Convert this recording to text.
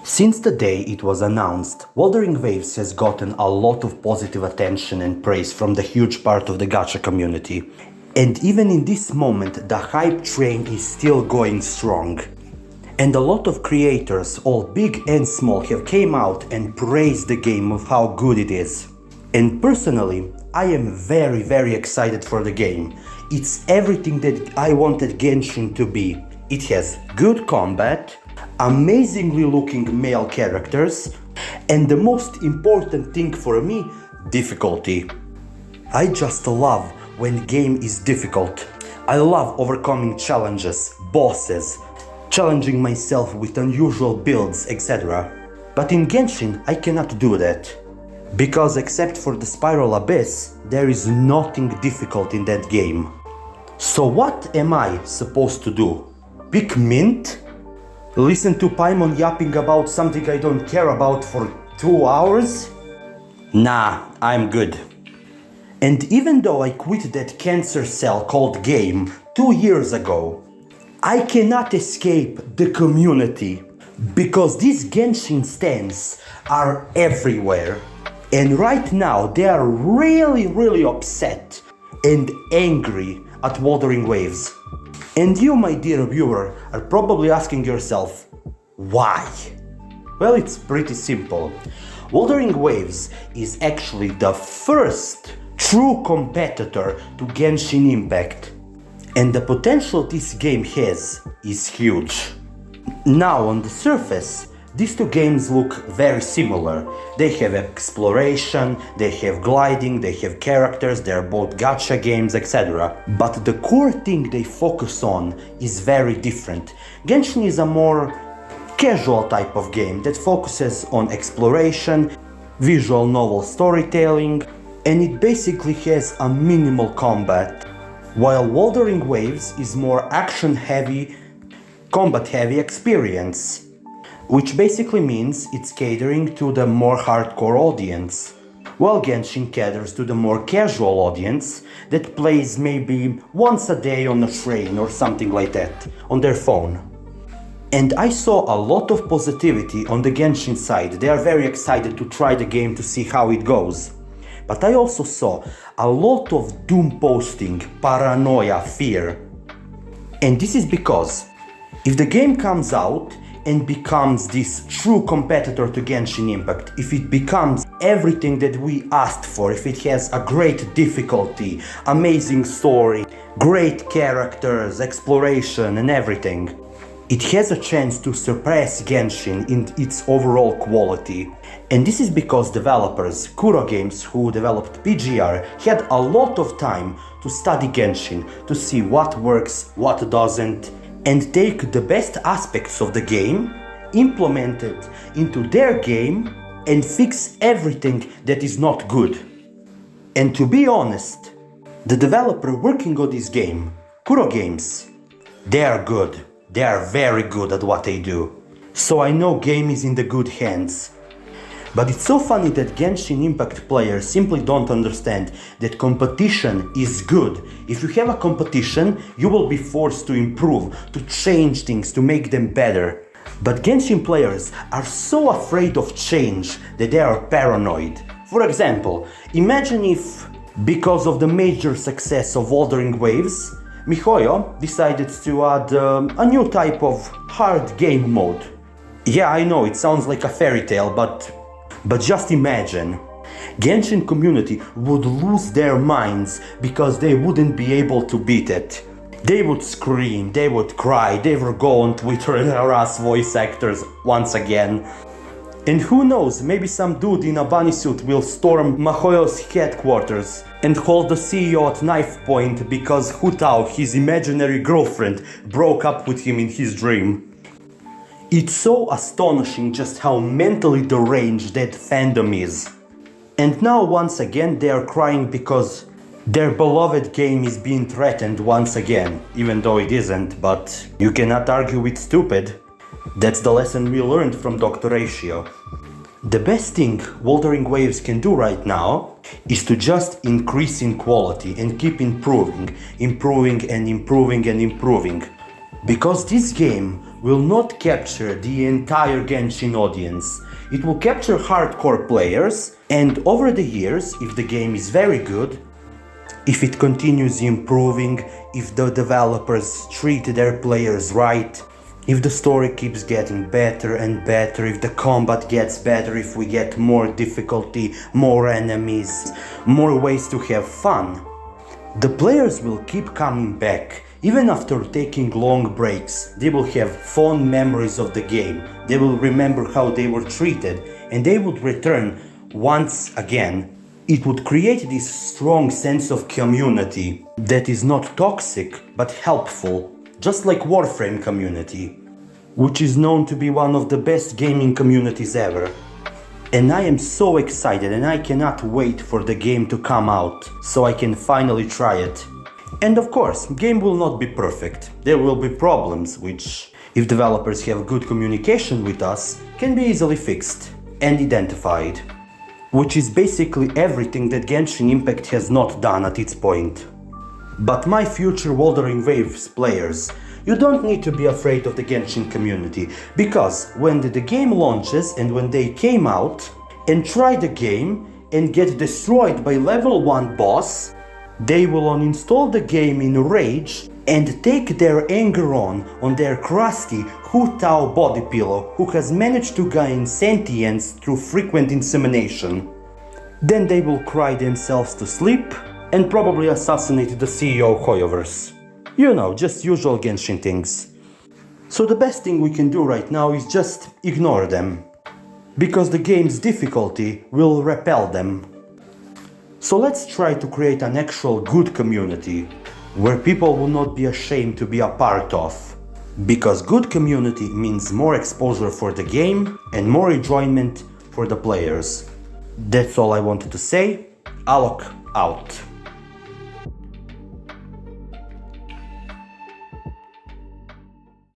Since the day it was announced, Wuthering Waves has gotten a lot of positive attention and praise from the huge part of the gacha community. And even in this moment, the hype train is still going strong. And a lot of creators, all big and small, have came out and praised the game of how good it is. And personally, I am very excited for the game. It's everything that I wanted Genshin to be. It has good combat, amazingly looking male characters, and the most important thing for me, difficulty. I just love when game is difficult. I love overcoming challenges, bosses, challenging myself with unusual builds, etc. But in Genshin I cannot do that. Because except for the Spiral Abyss, there is nothing difficult in that game. So what am I supposed to do? Pick Mint? Listen to Paimon yapping about something I don't care about for 2 hours? Nah, I'm good. And even though I quit that cancer cell called game 2 years ago, I cannot escape the community, because these Genshin stans are everywhere. And right now they are really upset and angry at Wuthering Waves. And you, my dear viewer, are probably asking yourself, why? Well, it's pretty simple. Wuthering Waves is actually the first true competitor to Genshin Impact. And the potential this game has is huge. Now, on the surface, these two games look very similar. They have exploration, they have gliding, they have characters, they are both gacha games, etc. But the core thing they focus on is very different. Genshin is a more casual type of game that focuses on exploration, visual novel storytelling, and it basically has a minimal combat. While Wuthering Waves is more action-heavy, combat-heavy experience, which basically means it's catering to the more hardcore audience, while Genshin caters to the more casual audience that plays maybe once a day on a train or something like that, on their phone. And I saw a lot of positivity on the Genshin side. They are very excited to try the game to see how it goes. But I also saw a lot of doom posting, paranoia, fear. And this is because if the game comes out and becomes this true competitor to Genshin Impact, if it becomes everything that we asked for, if it has a great difficulty, amazing story, great characters, exploration and everything, it has a chance to surpass Genshin in its overall quality. And this is because developers, Kuro Games, who developed PGR, had a lot of time to study Genshin, to see what works, what doesn't, and take the best aspects of the game, implement it into their game, and fix everything that is not good. And to be honest, the developer working on this game, Kuro Games, they are good. They are very good at what they do. So I know game is in the good hands. But it's so funny that Genshin Impact players simply don't understand that competition is good. If you have a competition, you will be forced to improve, to change things, to make them better. But Genshin players are so afraid of change that they are paranoid. For example, imagine if, because of the major success of Wuthering Waves, MiHoYo decided to add a new type of hard game mode. Yeah, I know, it sounds like a fairy tale, but just imagine. Genshin community would lose their minds because they wouldn't be able to beat it. They would scream, they would cry, they would go on Twitter and harass voice actors once again. And who knows, maybe some dude in a bunny suit will storm MiHoYo's headquarters and hold the CEO at knife point because Hu Tao, his imaginary girlfriend, broke up with him in his dream. It's so astonishing just how mentally deranged that fandom is. And now once again they are crying because their beloved game is being threatened once again, even though it isn't, but you cannot argue with stupid. That's the lesson we learned from Dr. Ratio. The best thing Wuthering Waves can do right now is to just increase in quality and keep improving. Because this game will not capture the entire Genshin audience. It will capture hardcore players, and over the years, if the game is very good, if it continues improving, if the developers treat their players right, if the story keeps getting better and better, if the combat gets better, if we get more difficulty, more enemies, more ways to have fun, the players will keep coming back. Even after taking long breaks, they will have fond memories of the game, they will remember how they were treated, and they would return once again. It would create this strong sense of community that is not toxic but helpful, just like Warframe community, which is known to be one of the best gaming communities ever. And I am so excited and I cannot wait for the game to come out so I can finally try it. And of course, game will not be perfect. There will be problems which, if developers have good communication with us, can be easily fixed and identified. Which is basically everything that Genshin Impact has not done at its point. But my future Wuthering Waves players, you don't need to be afraid of the Genshin community, because when the game launches and when they came out and try the game and get destroyed by level 1 boss, they will uninstall the game in rage and take their anger on their crusty Hu Tao body pillow who has managed to gain sentience through frequent insemination. Then they will cry themselves to sleep and probably assassinate the CEO of Hoyoverse. You know, just usual Genshin things. So the best thing we can do right now is just ignore them, because the game's difficulty will repel them. So let's try to create an actual good community, where people will not be ashamed to be a part of. Because good community means more exposure for the game and more enjoyment for the players. That's all I wanted to say. Alok out.